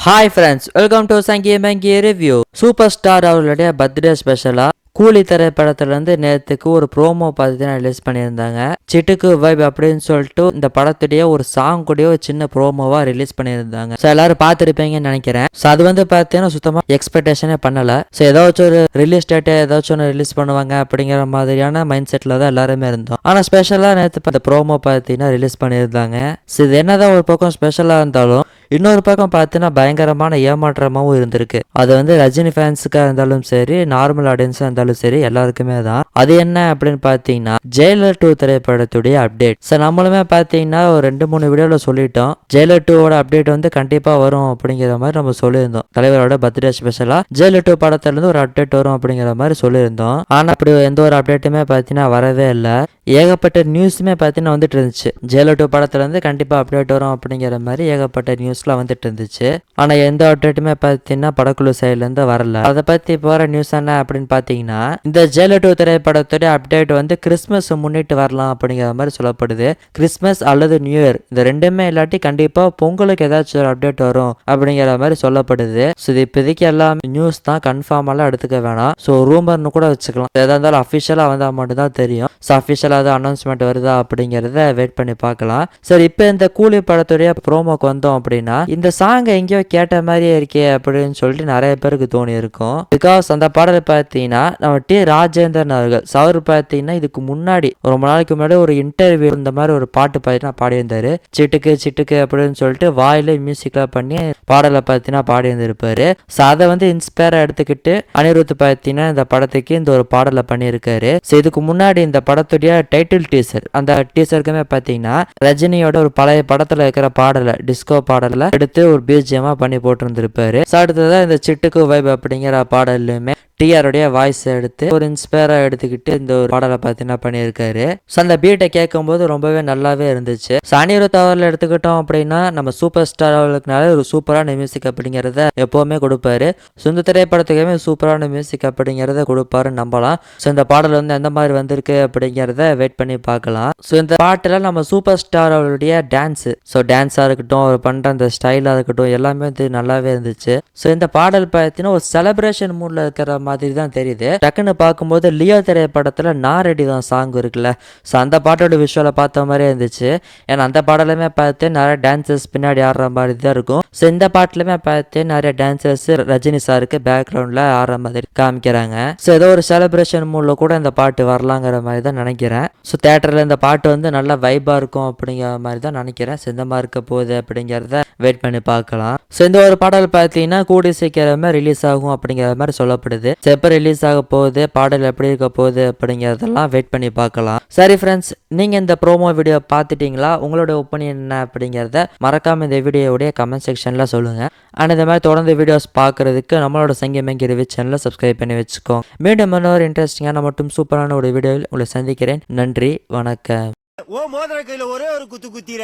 Hi friends, welcome to Sangi Mangi review. Super star அவர்களுடைய birthday ஸ்பெஷலா கூலி திரைப்படத்துலேருந்து நேற்றுக்கு ஒரு ப்ரோமோ பார்த்தீங்கன்னா ரிலீஸ் பண்ணியிருந்தாங்க. சிட்டுக்கு வைப் அப்படின்னு சொல்லிட்டு இந்த படத்துடைய ஒரு சாங் கூடயே ஒரு சின்ன ப்ரோமோவாக ரிலீஸ் பண்ணியிருந்தாங்க. ஸோ எல்லாரும் பார்த்துருப்பீங்கன்னு நினைக்கிறேன். ஸோ அது வந்து பார்த்தீங்கன்னா சுத்தமாக எக்ஸ்பெக்டேஷனே பண்ணலை. ஸோ ஏதாச்சும் ஒரு ரிலீஸ் டேட்டை ஏதாச்சும் ஒன்று ரிலீஸ் பண்ணுவாங்க அப்படிங்கிற மாதிரியான மைண்ட் செட்டில் தான் எல்லாருமே இருந்தோம். ஆனால் ஸ்பெஷலாக நேற்று இந்த ப்ரோமோ பார்த்தீங்கன்னா ரிலீஸ் பண்ணியிருந்தாங்க. ஸோ இது என்னதான் ஒரு பக்கம் ஸ்பெஷலாக இருந்தாலும் இன்னொரு பக்கம் பார்த்தீங்கன்னா பயங்கரமான ஏமாற்றமாகவும் இருந்திருக்கு. அது வந்து ரஜினி ஃபேன்ஸுக்காக இருந்தாலும் சரி, நார்மல் ஆடியன்ஸாக இருந்தாலும் சரி, எல்லாருக்குமே தான். அது என்ன அப்படின்னு பார்த்தீங்கன்னா ஜெயிலர் 2 திரைப்படத்துடைய அப்டேட். சார் நம்மளுமே பார்த்தீங்கன்னா ஒரு 2-3 வீடியோவில் சொல்லிட்டோம், ஜெயிலர் 2 அப்டேட் வந்து கண்டிப்பாக வரும் அப்படிங்கிற மாதிரி நம்ம சொல்லியிருந்தோம். தலைவரோட பர்த்டே ஸ்பெஷலாக ஜெயிலர் 2 படத்துலேருந்து ஒரு அப்டேட் வரும் அப்படிங்கிற மாதிரி சொல்லியிருந்தோம். ஆனால் அப்படி எந்த ஒரு அப்டேட்டுமே பார்த்தீங்கன்னா வரவே இல்லை. ஏகப்பட்ட நியூஸுமே பார்த்தீங்கன்னா வந்துட்டு இருந்துச்சு. ஜெயிலர் 2 படத்துலேருந்து கண்டிப்பாக அப்டேட் வரும் அப்படிங்கிற மாதிரி ஏகப்பட்ட நியூஸ்லாம் வந்துட்டு இருந்துச்சு. ஆனால் எந்த அப்டேட்டுமே பார்த்தீங்கன்னா படக்குழு சைட்லேருந்து வரல. அதை பற்றி போகிற நியூஸ் என்ன அப்படின்னு பார்த்தீங்கன்னா இந்த ஜெயிலர் 2 திரைப்படத்துடைய அப்டேட் வந்து கிறிஸ்மஸ் முன்னிட்டு வரலாம் அப்படிங்கிற மாதிரி சொல்லப்படுது. கிறிஸ்மஸ் அல்லது நியூ இயர் இந்த ரெண்டுமே இல்லாட்டி கண்டிப்பாக பொங்கலுக்கு ஏதாச்சும் ஒரு அப்டேட் வரும் அப்படிங்கிற மாதிரி சொல்லப்படுது. ஸோ இது இப்போதைக்கு எல்லாம் நியூஸ் தான், கன்ஃபார்மெல்லாம் எடுத்துக்க வேணாம். ஸோ ரூமர்னு கூட வச்சுக்கலாம். எதாக இருந்தாலும் அஃபிஷியலாக வந்தால் மட்டும் தான் தெரியும். ஸோ அஃபிஷியலாக அனௌன்ஸ்மெண்ட் வருதா அப்படிங்கிறத வெயிட் பண்ணி பார்க்கலாம். சரி, இப்போ இந்த கூலி படத்துடைய ப்ரோமோக்கு வந்தோம் அப்படின்னா இந்த சாங்கை எங்கேயோ கேட்ட மாதிரியே இருக்கே அப்படின்னு சொல்லிட்டு நிறைய பேருக்கு தோணி இருக்கும். பிகாஸ் அந்த பாடல் பார்த்தீங்கன்னா நம்ம ராஜேந்திரன் அவர்கள் அவர் பார்த்தீங்கன்னா இதுக்கு முன்னாடி ரொம்ப நாளைக்கு முன்னாடி ஒரு இன்டர்வியூ இந்த மாதிரி ஒரு பாட்டு பார்த்தீங்கன்னா பாடியிருந்தாரு. சிட்டுக்கு சிட்டுக்கு அப்படின்னு சொல்லிட்டு வாயில மியூசிக்ல பண்ணி பாடலை பார்த்தீங்கன்னா பாடியிருந்திருப்பாரு. ஸோ அதை வந்து இன்ஸ்பயரா எடுத்துக்கிட்டு அனிருத் பார்த்தீங்கன்னா இந்த படத்துக்கு இந்த ஒரு பாடலை பண்ணியிருக்காரு. ஸோ இதுக்கு முன்னாடி இந்த படத்துடைய டைட்டில் டீசர், அந்த டீசருக்குமே பார்த்தீங்கன்னா ரஜினியோட ஒரு பழைய படத்துல இருக்கிற பாடலை, டிஸ்கோ பாடலை எடுத்து ஒரு பிஜிஎம்மா பண்ணி போட்டிருந்திருப்பாரு. ஸோ அடுத்ததான் இந்த சிட்டுக்கு வைப் அப்படிங்கிற பாடல்லையுமே டிஆருடைய வாய்ஸ் எடுத்து ஒரு இன்ஸ்பயரா எடுத்துக்கிட்டு இந்த ஒரு பாடலை பார்த்தீங்கன்னா பண்ணியிருக்காரு. ஸோ அந்த பீட்டை கேட்கும்போது ரொம்பவே நல்லாவே இருந்துச்சு. ஸோ அனிருத் அவர்கள் எடுத்துக்கிட்டோம் அப்படின்னா நம்ம சூப்பர் ஸ்டார் அவர்களுக்குனால ஒரு சூப்பரான மியூசிக் அப்படிங்கிறத எப்போவுமே கொடுப்பாரு. ஸோ இந்த திரைப்படத்துக்குமே சூப்பரான மியூசிக் அப்படிங்கிறத கொடுப்பாருன்னு நம்பலாம். ஸோ இந்த பாடல் வந்து எந்த மாதிரி வந்திருக்கு அப்படிங்கிறத வெயிட் பண்ணி பார்க்கலாம். ஸோ இந்த பாட்டில் நம்ம சூப்பர் ஸ்டார் அவருடைய டான்ஸு, ஸோ டான்ஸாக இருக்கட்டும், அவர் பண்ணுற அந்த ஸ்டைலாக இருக்கட்டும், எல்லாமே வந்து நல்லாவே இருந்துச்சு. ஸோ இந்த பாடல் பார்த்தீங்கன்னா ஒரு செலிப்ரேஷன் மூடில் இருக்கிற மாதிரி தான் தெரியுது. டக்குன்னு பார்க்கும்போது லியோ திரைப்படத்தில் நான் ரெடி தான் சாங் இருக்குல்ல, ஸோ அந்த பாட்டோட விஷுவலை பார்த்த மாதிரியே இருந்துச்சு. ஏன்னா அந்த பாடலுமே பார்த்து நிறைய டான்சர்ஸ் பின்னாடி ஆடுற மாதிரி தான் இருக்கும். ஸோ இந்த பாட்டிலுமே பார்த்து நிறைய டான்சர்ஸ் ரஜினி சாருக்கு பேக்ரவுண்டில் ஆடுற மாதிரி காமிக்கிறாங்க. ஸோ ஏதோ ஒரு செலிப்ரேஷன் மூடில் கூட இந்த பாட்டு வரலாங்கிற மாதிரி தான் நினைக்கிறேன். ஸோ தேட்டரில் இந்த பாட்டு வந்து நல்லா வைபாக இருக்கும் அப்படிங்கிற மாதிரி தான் நினைக்கிறேன். ஸோ இந்த மாதிரி இருக்க போகுது அப்படிங்கிறத வெயிட் பண்ணி பார்க்கலாம். ஸோ இந்த ஒரு பாடல் பார்த்தீங்கன்னா கூடி சீக்கிரமே ரிலீஸ் ஆகும் அப்படிங்கிற மாதிரி சொல்லப்படுது. எப்போ ரிலீஸ் ஆக போகுது, பாடல் எப்படி இருக்க போகுது அப்படிங்கிறதெல்லாம் வெயிட் பண்ணி பார்க்கலாம். சரி ஃப்ரெண்ட்ஸ், நீங்கள் இந்த ப்ரோமோ வீடியோ பார்த்துட்டீங்களா? உங்களோட ஒப்பீனியன் என்ன அப்படிங்கிறத மறக்காமல் இந்த வீடியோவுடைய கமெண்ட் செக்ஷனில் சொல்லுங்கள். அண்ட் இந்த மாதிரி தொடர்ந்து வீடியோஸ் பார்க்குறதுக்கு நம்மளோட சங்கி மங்கி ரிவ்யூ சேனலை சப்ஸ்கிரைப் பண்ணி வச்சுக்கோங்க. மீண்டும் இன்னொரு இன்ட்ரெஸ்டிங்கான மற்றும் சூப்பரான ஒரு வீடியோவில் உங்களை சந்திக்கிறேன். நன்றி, வணக்கம். ஓ மோதிர கையில ஒரே ஒரு குத்து குத்திர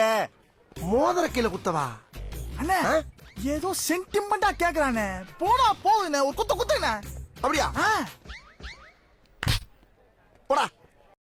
மோதிர கையில குத்தவா அண்ணே? ஏதோ சென்டிமெண்டா கேக்குறானே, போடா போகுதுண்ணே, ஒரு குத்து குத்துண்ணே. அப்படியா? ஆ, போடா.